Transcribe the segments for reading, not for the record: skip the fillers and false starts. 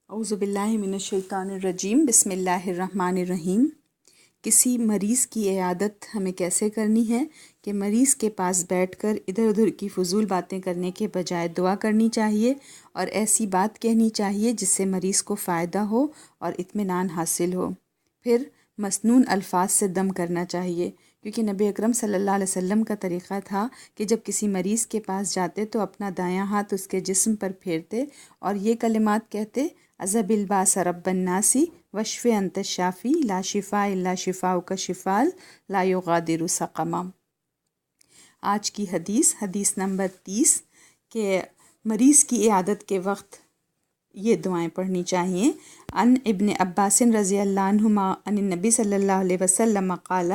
اعوذ باللہ من الشیطان الرجیم بسم اللہ الرحمن الرحیم۔ کسی مریض کی عیادت ہمیں کیسے کرنی ہے کہ مریض کے پاس بیٹھ کر ادھر ادھر کی فضول باتیں کرنے کے بجائے دعا کرنی چاہیے اور ایسی بات کہنی چاہیے جس سے مریض کو فائدہ ہو اور اطمینان حاصل ہو۔ پھر مسنون الفاظ سے دم کرنا چاہیے، کیونکہ نبی اکرم صلی اللہ علیہ وسلم کا طریقہ تھا کہ جب کسی مریض کے پاس جاتے تو اپنا دایاں ہاتھ اس کے جسم پر پھیرتے اور یہ کلمات کہتے: اذهب الباس رب الناس واشف انت الشافی لا شفاء الا شفاؤک شفاء لا یغادر سقما۔ آج کی حدیث نمبر 30 کہ مریض کی عیادت کے وقت یہ دعائیں پڑھنی چاہیے۔ ان ابن عباس رضی اللہ عنہما عن النبی صلی اللہ علیہ وسلم قال: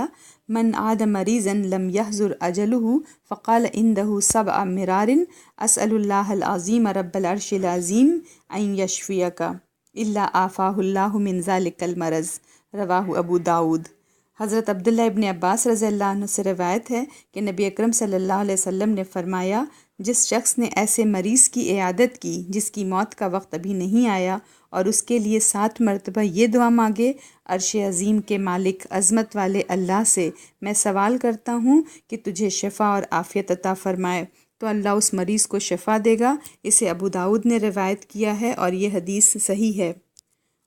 من عاد مریضا لم يحضر اجله فقال عنده 7 مرار اسأل الله العظیم رب العرش العظیم ان یشفیک الا عافاہ اللہ من ذلک المرض، رواہ ابو داود۔ حضرت عبداللہ ابن عباس رضی اللہ عنہ سے روایت ہے کہ نبی اکرم صلی اللہ علیہ وسلم نے فرمایا: جس شخص نے ایسے مریض کی عیادت کی جس کی موت کا وقت ابھی نہیں آیا اور اس کے لیے 7 مرتبہ یہ دعا مانگے: عرش عظیم کے مالک عظمت والے اللہ سے میں سوال کرتا ہوں کہ تجھے شفا اور عافیت عطا فرمائے، تو اللہ اس مریض کو شفا دے گا۔ اسے ابو داود نے روایت کیا ہے اور یہ حدیث صحیح ہے۔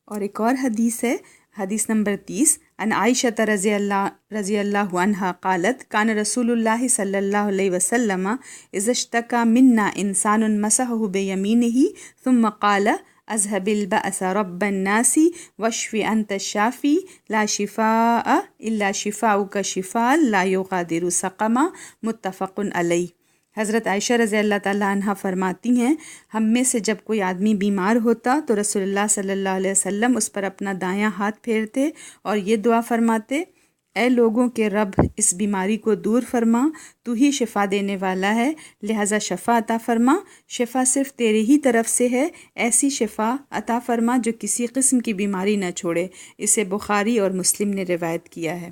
اور ایک اور حدیث ہے، حدیث نمبر 30 ان عائشہ رضی اللہ عنہا قالت: کان رسول اللہ صلی اللہ علیہ وسلم اذا اشتکا منا انسان مسحہ بیمینہ ثم قال: اذهب البأس رب الناس واشف انت الشافی لا شفاء الا شفاؤک شفاء لا یغادر سقما، متفق علیہ۔ حضرت عائشہ رضی اللہ تعالیٰ عنہ فرماتی ہیں: ہم میں سے جب کوئی آدمی بیمار ہوتا تو رسول اللہ صلی اللہ علیہ وسلم اس پر اپنا دایاں ہاتھ پھیرتے اور یہ دعا فرماتے: اے لوگوں کے رب، اس بیماری کو دور فرما، تو ہی شفا دینے والا ہے، لہٰذا شفا عطا فرما، شفا صرف تیرے ہی طرف سے ہے، ایسی شفا عطا فرما جو کسی قسم کی بیماری نہ چھوڑے۔ اسے بخاری اور مسلم نے روایت کیا ہے۔